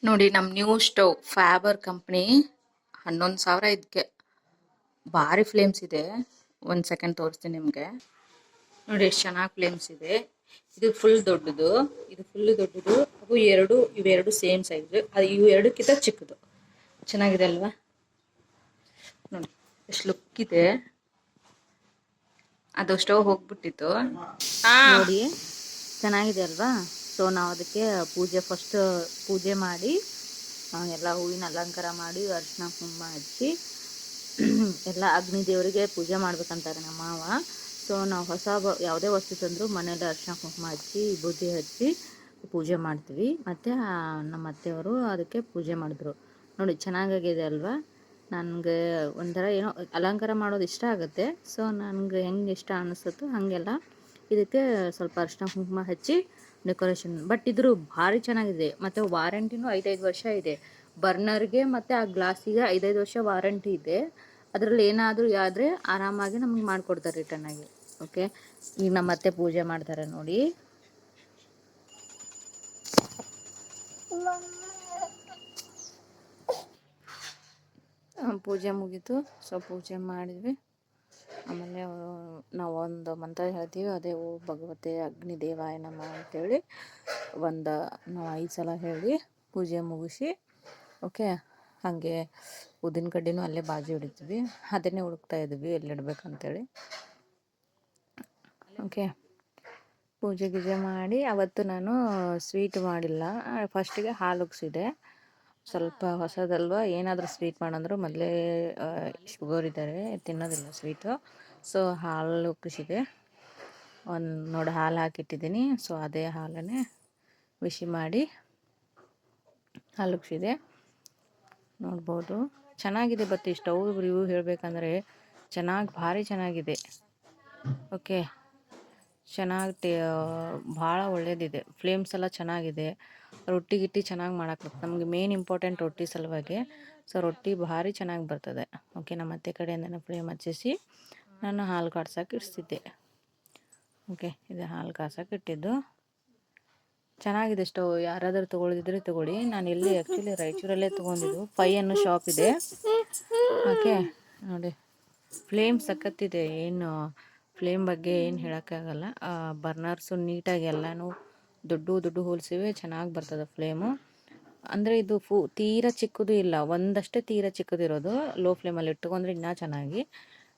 ನೋಡಿ ನಮ್ಮ new stove Faber company 11,000 ಇದಕ್ಕೆ ಭಾರಿ ಫ್ಲೇಮ್ಸ್ ಇದೆ. ಒಂದು ಸೆಕೆಂಡ್ ತೋರಿಸ್ತೀನಿ ನಿಮಗೆ. ನೋಡಿ ಎಷ್ಟು ಚೆನ್ನಾಗಿ ಫ್ಲೇಮ್ಸ್ ಇದೆ. ಇದು ಫುಲ್ ದೊಡ್ಡದು, ಇದು ಫುಲ್ ದೊಡ್ಡದು. ಇವೆರಡು ಸೇಮ್ ಸೈಜ್. ಅದು ಇವು ಎರಡಕ್ಕಿಂತ ಚಿಕ್ಕದು. ಚೆನ್ನಾಗಿದೆ ಅಲ್ವಾ? ನೋಡಿ ಎಷ್ಟು ಲುಕ್ ಇದೆ. ಅದು ಸ್ಟವ್ ಹೋಗ್ಬಿಟ್ಟಿತ್ತು. ನೋಡಿ ಚೆನ್ನಾಗಿದೆ ಅಲ್ವಾ? ಸೊ ನಾವು ಅದಕ್ಕೆ ಫಸ್ಟ್ ಪೂಜೆ ಮಾಡಿ ಎಲ್ಲ ಹೂವಿನ ಅಲಂಕಾರ ಮಾಡಿ ಅರಿಶಿನ ಕುಂಕುಮ ಹಚ್ಚಿ ಎಲ್ಲ ಅಗ್ನಿ ದೇವರಿಗೆ ಪೂಜೆ ಮಾಡ್ಬೇಕಂತಾರೆ ನಮ್ಮ ಮಾವ. ಸೊ ನಾವು ಯಾವುದೇ ವಸ್ತು ತಂದರೂ ಮನೇಲಿ ಅರಿಶಿನ ಕುಂಕುಮ ಹಚ್ಚಿ ಬೂದಿ ಹಚ್ಚಿ ಪೂಜೆ ಮಾಡ್ತೀವಿ. ಮತ್ತು ನಮ್ಮ ಅತ್ತೆಯವರು ಅದಕ್ಕೆ ಪೂಜೆ ಮಾಡಿದ್ರು. ನೋಡಿ ಚೆನ್ನಾಗಾಗಿದೆ ಅಲ್ವಾ? ನನಗೆ ಒಂಥರ ಏನೋ ಅಲಂಕಾರ ಮಾಡೋದು ಇಷ್ಟ ಆಗುತ್ತೆ. ಸೊ ನನಗೆ ಹೆಂಗೆ ಇಷ್ಟ ಅನ್ನಿಸುತ್ತೋ ಹಾಗೆಲ್ಲ ಇದಕ್ಕೆ ಸ್ವಲ್ಪ ಅರಿಶಿನ ಕುಂಕುಮ ಹಚ್ಚಿ ಡೆಕೋರೇಷನ್. ಬಟ್ ಇದ್ರ ಭಾರಿ ಚೆನ್ನಾಗಿದೆ. ಮತ್ತು ವಾರಂಟಿನೂ 5 ವರ್ಷ ಇದೆ. ಬರ್ನರ್ಗೆ ಮತ್ತು ಆ ಗ್ಲಾಸಿಗೆ 5 ವರ್ಷ ವಾರಂಟಿ ಇದೆ. ಅದರಲ್ಲಿ ಏನಾದರೂ ಆದರೆ ಆರಾಮಾಗಿ ನಮ್ಗೆ ಮಾಡಿಕೊಡ್ತಾರೆ ರಿಟರ್ನ್ ಆಗಿ. ಓಕೆ, ಈಗ ನಮ್ಮ ಅತ್ತೆ ಪೂಜೆ ಮಾಡ್ತಾರೆ ನೋಡಿ. ಪೂಜೆ ಮುಗೀತು. ಸೊ ಪೂಜೆ ಮಾಡಿದ್ವಿ. ಆಮೇಲೆ ನಾವು ಒಂದು ಮಂತ್ರ ಹೇಳ್ತೀವಿ, ಅದೇ ಓ ಭಗವತೆ ಅಗ್ನಿದೇವಾಯ ನಮಃ ಅಂತೇಳಿ ನಾವು 5 ಸಲ ಹೇಳಿ ಪೂಜೆ ಮುಗಿಸಿ. ಓಕೆ, ಹಾಗೆ ಉದ್ದಿನ ಕಡ್ಡಿನೂ ಅಲ್ಲೇ ಬಾಜು ಹಿಡಿತೀವಿ. ಅದನ್ನೇ ಹುಡುಕ್ತಾ ಇದ್ವಿ ಎಲ್ಲಿಡ್ಬೇಕಂತೇಳಿ. ಓಕೆ, ಪೂಜೆ ಗೀಜೆ ಮಾಡಿ ಅವತ್ತು ನಾನು ಸ್ವೀಟ್ ಮಾಡಿಲ್ಲ. ಫಸ್ಟಿಗೆ ಹಾಲು ಉಗ್ಸಿದೆ. ಸ್ವಲ್ಪ ಹೊಸದಲ್ವ, ಏನಾದರೂ ಸ್ವೀಟ್ ಮಾಡಂದ್ರು ಮೊದಲೇ ಶುಗರ್ ಇದ್ದಾರೆ, ತಿನ್ನೋದಿಲ್ಲ ಸ್ವೀಟು. ಸೊ ಹಾಲು ಉಗ್ಸಿದೆ. ನೋಡಿ ಹಾಲು ಹಾಕಿಟ್ಟಿದ್ದೀನಿ. ಸೊ ಅದೇ ಹಾಲನ್ನೇ ಬಿಸಿ ಮಾಡಿ ಹಾಲು ಉಗ್ಸಿದೆ. ನೋಡ್ಬೋದು ಚೆನ್ನಾಗಿದೆ. ಬಟ್ ಈ ಸ್ಟವ್ ರಿವ್ಯೂ ಹೇಳಬೇಕಂದ್ರೆ ಭಾರಿ ಚೆನ್ನಾಗಿದೆ. ಓಕೆ, ಭಾಳ ಒಳ್ಳೇದಿದೆ. ಫ್ಲೇಮ್ಸ್ ಎಲ್ಲ ಚೆನ್ನಾಗಿದೆ. ರೊಟ್ಟಿ ಗಿಟ್ಟಿ ಚೆನ್ನಾಗಿ ಮಾಡಕ್ಕೆ ನಮಗೆ ಮೇನ್ ಇಂಪಾರ್ಟೆಂಟ್ ರೊಟ್ಟಿ ಸಲುವಾಗಿ. ಸೊ ರೊಟ್ಟಿ ಭಾರಿ ಚೆನ್ನಾಗಿ ಬರ್ತದೆ. ಓಕೆ, ನಮ್ಮ ಅತ್ತೆ ಕಡೆಯಿಂದನೇ ಫ್ಲೇಮ್ ಹಚ್ಚಿಸಿ ನಾನು ಹಾಲು ಕಾಡ್ಸೋಕೆ ಇಡಿಸಿದ್ದೆ. ಓಕೆ, ಇದು ಹಾಲು ಕಾಸೋಕೆ ಇಟ್ಟಿದ್ದು. ಚೆನ್ನಾಗಿದೆ ಸ್ಟವ್. ಯಾರಾದರೂ ತೊಗೊಳ್ದಿದ್ರೆ ತೊಗೊಳ್ಳಿ. ನಾನು ಇಲ್ಲಿ ಆ್ಯಕ್ಚುಲಿ ರಾಯಚೂರಲ್ಲೇ ತೊಗೊಂಡಿದ್ದು. 5 ಅನ್ನೋ ಶಾಪ್ ಇದೆ. ಓಕೆ, ನೋಡಿ ಫ್ಲೇಮ್ ಸಖತ್ತಿದೆ. ಏನು ಫ್ಲೇಮ್ ಬಗ್ಗೆ ಏನು ಹೇಳೋಕ್ಕಾಗಲ್ಲ. ಬರ್ನರ್ಸು ನೀಟಾಗಿ ಎಲ್ಲನೂ ದೊಡ್ಡ ಹೋಲ್ಸಿವೆ, ಚೆನ್ನಾಗಿ ಬರ್ತದೆ ಫ್ಲೇಮು. ಅಂದರೆ ಇದು ತೀರಾ ಚಿಕ್ಕದು ಇಲ್ಲ, ಒಂದಷ್ಟೇ ತೀರಾ ಚಿಕ್ಕದಿರೋದು. ಲೋ ಫ್ಲೇಮಲ್ಲಿ ಇಟ್ಕೊಂಡ್ರೆ ಇನ್ನೂ ಚೆನ್ನಾಗಿ.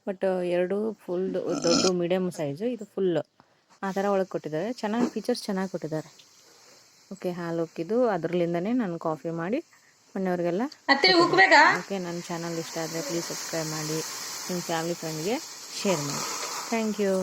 ಬಟ್ ಎರಡು ಫುಲ್ ದೊಡ್ಡ ಮೀಡಿಯಮ್ ಸೈಜು, ಇದು ಫುಲ್ಲು ಆ ಥರ ಒಳಗೆ ಕೊಟ್ಟಿದ್ದಾರೆ. ಚೆನ್ನಾಗಿ ಫೀಚರ್ಸ್ ಚೆನ್ನಾಗಿ ಕೊಟ್ಟಿದ್ದಾರೆ. ಓಕೆ, ಹಾಲು ಉಕ್ಕಿದ್ದು ಅದರಲ್ಲಿಂದನೇ ನಾನು ಕಾಫಿ ಮಾಡಿ ಮನೆಯವ್ರಿಗೆಲ್ಲ. ಓಕೆ, ನನ್ನ ಚಾನಲ್ ಇಷ್ಟ ಆದರೆ ಪ್ಲೀಸ್ ಸಬ್ಸ್ಕ್ರೈಬ್ ಮಾಡಿ, ನಿಮ್ಮ ಫ್ಯಾಮಿಲಿ ಫ್ರೆಂಡ್ಗೆ ಶೇರ್ ಮಾಡಿ. Thank you.